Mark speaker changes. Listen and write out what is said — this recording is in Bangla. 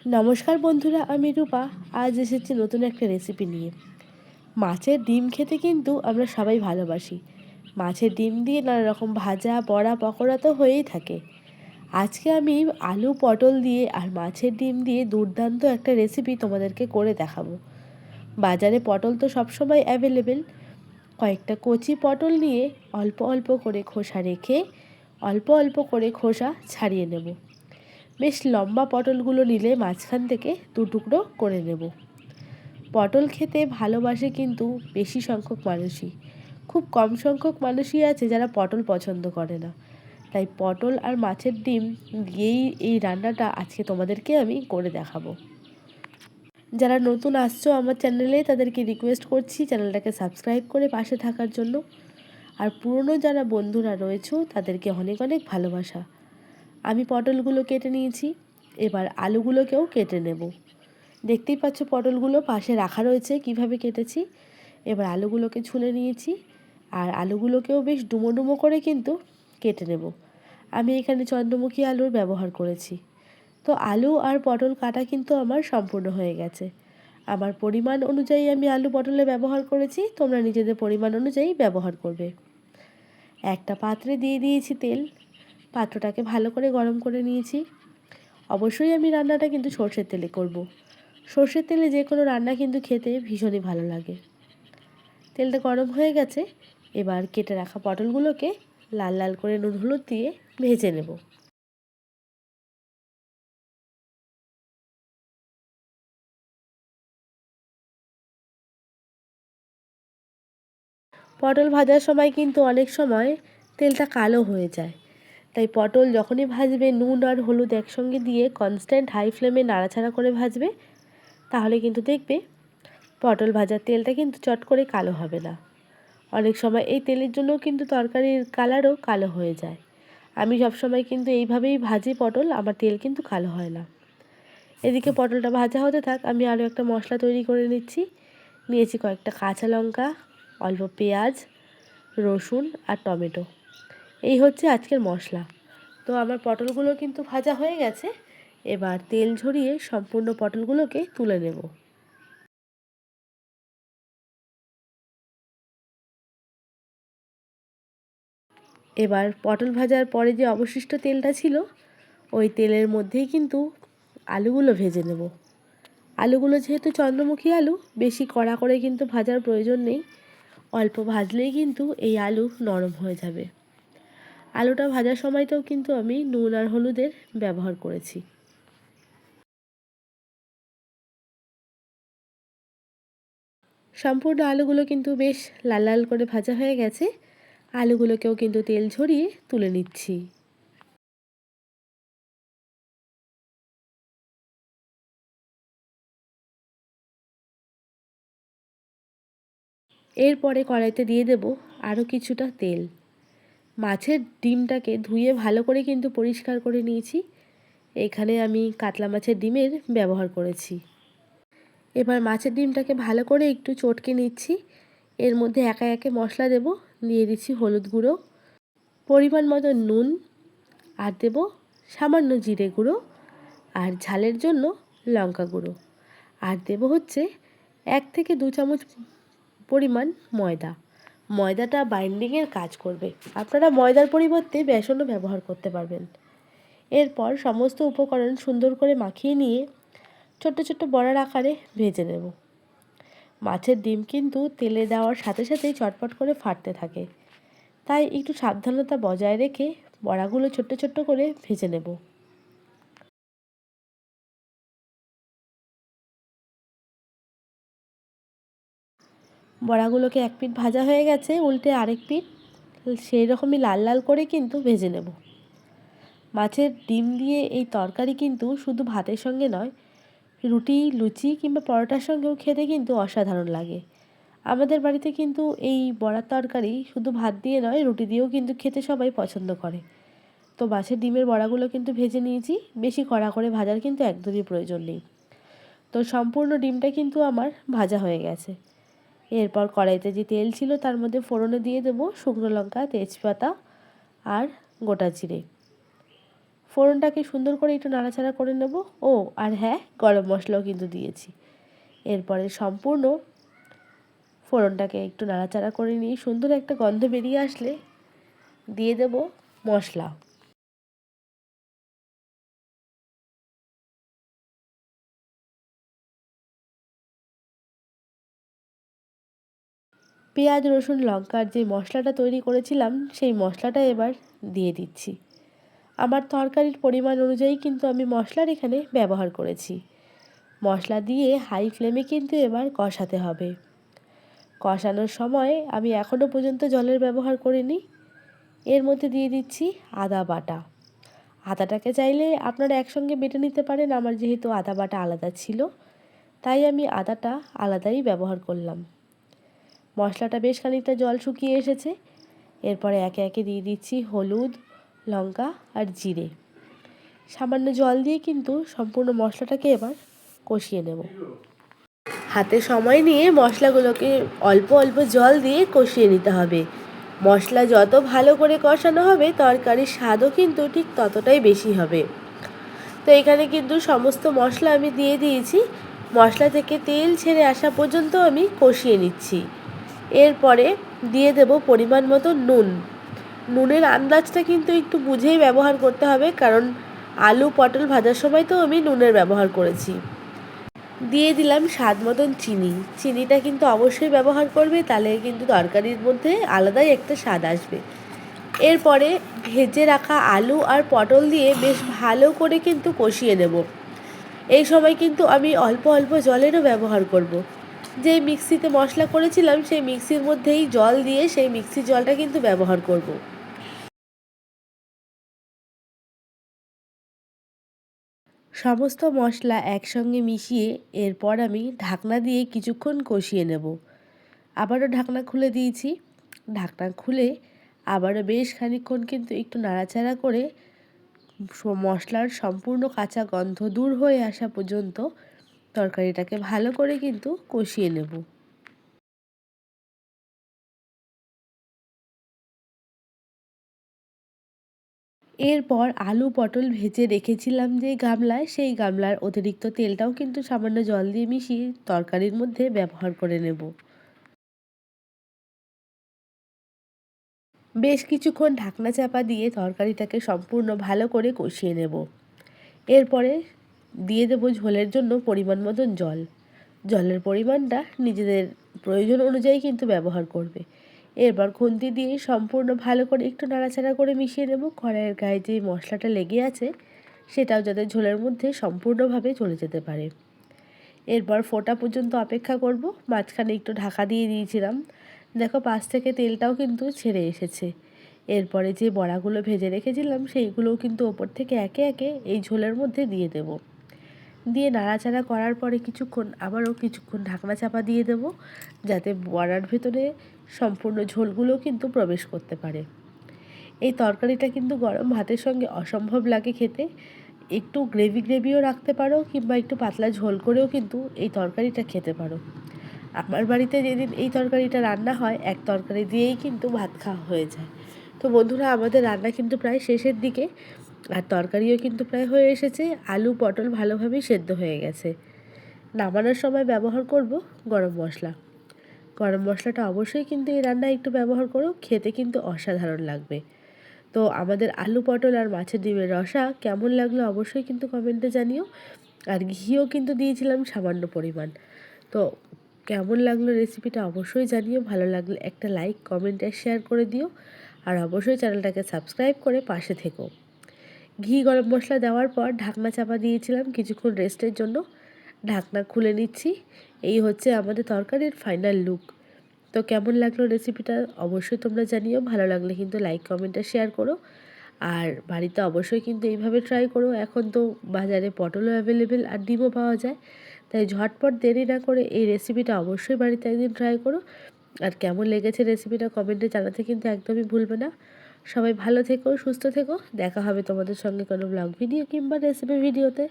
Speaker 1: নমস্কার বন্ধুরা, আমি রূপা। আজ এসেছি নতুন একটা রেসিপি নিয়ে। মাছের ডিম খেতে কিন্তু আমরা সবাই ভালোবাসি। মাছের ডিম দিয়ে নানা রকম ভাজা, বড়া, পকোড়া তো হয়েই থাকে। আজকে আমি আলু পটল দিয়ে আর মাছের ডিম দিয়ে দুর্দান্ত একটা রেসিপি তোমাদেরকে করে দেখাবো। বাজারে পটল তো সবসময় অ্যাভেলেবেল। কয়েকটা কচি পটল নিয়ে অল্প অল্প করে খোসা রেখে অল্প অল্প করে খোসা ছাড়িয়ে নেব। বেশ লম্বা পটলগুলো নিলে মাঝখান থেকে দু টুকরো করে নেব। পটল খেতে ভালোবাসে কিন্তু বেশি সংখ্যক মানুষই। খুব কম সংখ্যক মানুষই আছে যারা পটল পছন্দ করে না। তাই পটল আর মাছের ডিম দিয়েই এই রান্নাটা আজকে তোমাদেরকে আমি করে দেখাবো। যারা নতুন আসছো আমার চ্যানেলে তাদেরকে রিকোয়েস্ট করছি চ্যানেলটাকে সাবস্ক্রাইব করে পাশে থাকার জন্য। আর পুরনো যারা বন্ধুরা রয়েছো তাদেরকে অনেক অনেক ভালোবাসা। আমি পটলগুলো কেটে নিয়েছি, এবার আলুগুলোকেও কেটে নেব। দেখতেই পাচ্ছ পটলগুলো পাশে রাখা রয়েছে কিভাবে কেটেছি। এবার আলুগুলোকে ছুলে নিয়েছি, আর আলুগুলোকেও বেশ ডুমো ডুমো করে কিন্তু কেটে নেব। আমি এখানে চন্দ্রমুখী আলুর ব্যবহার করেছি। তো আলু আর পটল কাটা কিন্তু আমার সম্পূর্ণ হয়ে গেছে। আমার পরিমাণ অনুযায়ী আমি আলু পটলে ব্যবহার করেছি, তোমরা নিজেদের পরিমাণ অনুযায়ী ব্যবহার করবে। একটা পাত্রে দিয়ে দিয়েছি তেল, পাত্রটাকে ভালো করে গরম করে নিয়েছি। অবশ্যই আমি রান্নাটা কিন্তু সর্ষের তেলে করব। সর্ষের তেলে যে কোনো রান্না কিন্তু খেতে ভীষণই ভালো লাগে। তেলটা গরম হয়ে গেছে, এবার কেটে রাখা পটলগুলোকে লাল লাল করে নুন হলুদ দিয়ে ভেজে নেব। পটল ভাজার সময় কিন্তু অনেক সময় তেলটা কালো হয়ে যায়। তাই পটল যখনই ভাজবে নুন আর হলুদ একসঙ্গে দিয়ে কনস্ট্যান্ট হাই ফ্লেমে নাড়াচাড়া করে ভাজবে, তাহলে কিন্তু দেখবে পটল ভাজার তেলটা কিন্তু চট করে কালো হবে না। অনেক সময় এই তেলের জন্য কিন্তু তরকারির কালারও কালো হয়ে যায়। আমি সবসময় কিন্তু এইভাবেই ভাজি পটল, আমার তেল কিন্তু কালো হয় না। এদিকে পটলটা ভাজা হতে থাক, আমি আরও একটা মশলা তৈরি করে নিচ্ছি। নিয়েছি কয়েকটা কাঁচা লঙ্কা, অল্প পেঁয়াজ, রসুন আর টমেটো। এই হচ্ছে আজকের মশলা। তো আমার পটলগুলো কিন্তু ভাজা হয়ে গেছে। এবার তেল ঝরিয়ে সম্পূর্ণ পটলগুলোকে তুলে নেব। এবার পটল ভাজার পরে যে অবশিষ্ট তেলটা ছিল, ওই তেলের মধ্যেই কিন্তু আলুগুলো ভেজে নেব। আলুগুলো যেহেতু চন্দ্রমুখী আলু, বেশি কড়া করে কিন্তু ভাজার প্রয়োজন নেই। অল্প ভাজলেই কিন্তু এই আলু নরম হয়ে যাবে। আলুটা ভাজার সময়তেও কিন্তু আমি নুন আর হলুদের ব্যবহার করেছি। সম্পূর্ণ আলুগুলো কিন্তু বেশ লাল লাল করে ভাজা হয়ে গেছে। আলুগুলোকেও কিন্তু তেল ঝরিয়ে তুলে নিচ্ছি। এরপরে কড়াইতে দিয়ে দেব আরও কিছুটা তেল। মাছের ডিমটাকে ধুয়ে ভালো করে কিন্তু পরিষ্কার করে নিয়েছি। এখানে আমি কাতলা মাছের ডিমের ব্যবহার করেছি। এবার মাছের ডিমটাকে ভালো করে একটু চটকে নিচ্ছি। এর মধ্যে একে একে মশলা দেব। দিয়ে দিচ্ছি হলুদ গুঁড়ো, পরিমাণ মতো নুন, আর দেব সামান্য জিরে গুঁড়ো, আর ঝালের জন্য লঙ্কা গুঁড়ো, আর দেব হচ্ছে 1 থেকে 2 চামচ পরিমাণ ময়দা। ময়দাটা বাইন্ডিংয়ের কাজ করবে। আপনারা ময়দার পরিবর্তে বেসনও ব্যবহার করতে পারবেন। এরপর সমস্ত উপকরণ সুন্দর করে মাখিয়ে নিয়ে ছোট্ট ছোট্ট বড়ার আকারে ভেজে নেব। মাছের ডিম কিন্তু তেলে দেওয়ার সাথে সাথেই চটপট করে ফাটতে থাকে, তাই একটু সাবধানতা বজায় রেখে বড়াগুলো ছোট্ট ছোট্ট করে ভেজে নেব। বড়াগুলোকে এক পিঠ ভাজা হয়ে গেছে, উল্টে আরেক পিঠ সেই রকমই লাল লাল করে কিন্তু ভেজে নেব। মাছের ডিম দিয়ে এই তরকারি কিন্তু শুধু ভাতের সঙ্গে নয়, রুটি, লুচি কিংবা পরোটার সঙ্গেও খেতে কিন্তু অসাধারণ লাগে। আমাদের বাড়িতে কিন্তু এই বড়ার তরকারি শুধু ভাত দিয়ে নয়, রুটি দিয়েও কিন্তু খেতে সবাই পছন্দ করে। তো মাছের ডিমের বড়াগুলো কিন্তু ভেজে নিয়েছি। বেশি কড়া করে ভাজার কিন্তু একদমই প্রয়োজন নেই। তো সম্পূর্ণ ডিমটা কিন্তু আমার ভাজা হয়ে গেছে। এরপর কড়াইতে যে তেল ছিল তার মধ্যে ফোড়নে দিয়ে দেবো শুকনো লঙ্কা, তেজপাতা আর গোটা জিরে। ফোড়নটাকে সুন্দর করে একটু নাড়াচাড়া করে নেব। ও আর হ্যাঁ, গরম মশলাও কিন্তু দিয়েছি। এরপরে সম্পূর্ণ ফোড়নটাকে একটু নাড়াচাড়া করে নিয়ে সুন্দর একটা গন্ধ বেরিয়ে আসলে দিয়ে দেব মশলা। পেঁয়াজ রসুন লঙ্কার যে মশলাটা তৈরি করেছিলাম সেই মশলাটা এবার দিয়ে দিচ্ছি। আমার তরকারির পরিমাণ অনুযায়ী কিন্তু আমি মশলার এখানে ব্যবহার করেছি। মশলা দিয়ে হাই ফ্লেমে কিন্তু এবার কষাতে হবে। কষানোর সময় আমি এখনও পর্যন্ত জলের ব্যবহার করিনি। এর মধ্যে দিয়ে দিচ্ছি আদা বাটা। আদাটাকে চাইলে আপনারা একসঙ্গে বেটে নিতে পারেন, আমার যেহেতু আদা বাটা আলাদা ছিল তাই আমি আদাটা আলাদাই ব্যবহার করলাম। মশলাটা বেশ খানিকটা জল শুকিয়ে এসেছে। এরপরে একে একে দিয়ে দিচ্ছি হলুদ, লঙ্কা আর জিরে। সামান্য জল দিয়ে কিন্তু সম্পূর্ণ মশলাটাকে এবার কষিয়ে নেব। হাতে সময় নিয়ে মশলাগুলোকে অল্প অল্প জল দিয়ে কষিয়ে নিতে হবে। মশলা যত ভালো করে কষানো হবে তরকারির স্বাদও কিন্তু ঠিক ততটাই বেশি হবে। তো এখানে কিন্তু সমস্ত মশলা আমি দিয়ে দিয়েছি। মশলা থেকে তেল ছেড়ে আসা পর্যন্ত আমি কষিয়ে নিচ্ছি। এরপরে দিয়ে দেব পরিমাণ মতো নুন। নুনের আন্দাজটা কিন্তু একটু বুঝেই ব্যবহার করতে হবে, কারণ আলু পটল ভাজার সময় তো আমি নুনের ব্যবহার করেছি। দিয়ে দিলাম স্বাদ মতন চিনি। চিনিটা কিন্তু অবশ্যই ব্যবহার করবে, তাহলে কিন্তু তরকারির মধ্যে আলাদাই একটা স্বাদ আসবে। এরপরে ভেজে রাখা আলু আর পটল দিয়ে বেশ ভালো করে কিন্তু কষিয়ে নেব। এই সময় কিন্তু আমি অল্প অল্প জলেরও ব্যবহার করব। যে মিক্সিতে মশলা করেছিলাম সেই মিক্সির মধ্যেই জল দিয়ে সেই মিক্সির জলটা কিন্তু ব্যবহার করব। সমস্ত মশলা একসঙ্গে মিশিয়ে এরপর আমি ঢাকনা দিয়ে কিছুক্ষণ কষিয়ে নেব। আবারও ঢাকনা খুলে দিয়েছি। ঢাকনা খুলে আবারও বেশ খানিকক্ষণ কিন্তু একটু নাড়াচাড়া করে মশলার সম্পূর্ণ কাঁচা গন্ধ দূর হয়ে আসা পর্যন্ত তরকারিটাকে ভালো করে কিন্তু কষিয়ে নেব। এরপর আলু পটল ভেজে রেখেছিলাম যে গামলায়, সেই গামলার অতিরিক্ত তেলটাও কিন্তু সামান্য জল দিয়ে মিশিয়ে তরকারির মধ্যে ব্যবহার করে নেব। বেশ কিছুক্ষণ ঢাকনা চাপা দিয়ে তরকারিটাকে সম্পূর্ণ ভালো করে কষিয়ে নেব। এরপরে দিয়ে দেব ঝোলের জন্য পরিমাণ মতন জল। জলের পরিমাণটা নিজেদের প্রয়োজন অনুযায়ী কিন্তু ব্যবহার করবে। এরপর খুন্তি দিয়ে সম্পূর্ণ ভালো করে একটু নাড়াচাড়া করে মিশিয়ে নেব। কড়াইয়ের গায়ে যে মশলাটা লেগে আছে সেটাও যাতে ঝোলের মধ্যে সম্পূর্ণভাবে চলে যেতে পারে। এরপর ফোটা পর্যন্ত অপেক্ষা করব। মাঝখানে একটু ঢাকা দিয়ে দিয়েছিলাম, দেখো পাশ থেকে তেলটাও কিন্তু ছেড়ে এসেছে। এরপরে যে বড়াগুলো ভেজে রেখেছিলাম সেইগুলোও কিন্তু ওপর থেকে একে একে এই ঝোলের মধ্যে দিয়ে দেব। দিয়ে নাড়াচাড়া করার পরে আবারও কিছুক্ষণ ঢাকনা চাপা দিয়ে দেব, যাতে বড়ার ভেতরে সম্পূর্ণ ঝোলগুলো কিন্তু প্রবেশ করতে পারে। এই তরকারিটা কিন্তু গরম ভাতের সঙ্গে অসম্ভব লাগে খেতে। একটু গ্রেভিও রাখতে পারো, কিংবা একটু পাতলা ঝোল করেও কিন্তু এই তরকারিটা খেতে পারো। আমার বাড়িতে যেদিন এই তরকারিটা রান্না হয় এক তরকারি দিয়েই কিন্তু ভাত খাওয়া হয়ে যায়। তো বন্ধুরা, আমাদের রান্না কিন্তু প্রায় শেষের দিকে, আর তরকারিও কিন্তু প্রায় হয়ে এসেছে। আলু পটল ভালোভাবেই সেদ্ধ হয়ে গেছে। নামানোর সময় ব্যবহার করব গরম মশলা। গরম মশলাটা অবশ্যই কিন্তু এই রান্নায় একটু ব্যবহার করো, খেতে কিন্তু অসাধারণ লাগবে। তো আমাদের আলু পটল আর মাছের ডিমের রসা কেমন লাগলো অবশ্যই কিন্তু কমেন্টে জানিও। আর ঘিও কিন্তু দিয়েছিলাম সামান্য পরিমাণ। তো কেমন লাগলো রেসিপিটা অবশ্যই জানিও। ভালো লাগলে একটা লাইক কমেন্ট আর শেয়ার করে দিও। আর অবশ্যই চ্যানেলটাকে সাবস্ক্রাইব করে পাশে থেকো। ঘি গরম মশলা দেওয়ার পর ঢাকনা চাপা দিয়েছিলাম কিছুক্ষণ রেস্টের জন্য। ঢাকনা খুলে নিচ্ছি। এই হচ্ছে আমাদের তরকারির ফাইনাল লুক। তো কেমন লাগলো রেসিপিটা অবশ্যই তোমরা জানিও। ভালো লাগলে কিন্তু লাইক কমেন্ট আর শেয়ার করো। আর বাড়িতে অবশ্যই কিন্তু এইভাবে ট্রাই করো। এখন তো বাজারে পটলও অ্যাভেলেবেল আর ডিমও পাওয়া যায়, তাই ঝটপট দেরি না করে এই রেসিপিটা অবশ্যই বাড়িতে একদিন ট্রাই করো। আর কেমন লেগেছে রেসিপিটা কমেন্টে জানাতে কিন্তু একদমই ভুলবে না। সবাই ভালো থেকো, সুস্থ থেকো। দেখা হবে তোমাদের সঙ্গে কোনো ব্লগ ভিডিও কিংবা রেসিপি ভিডিওতে।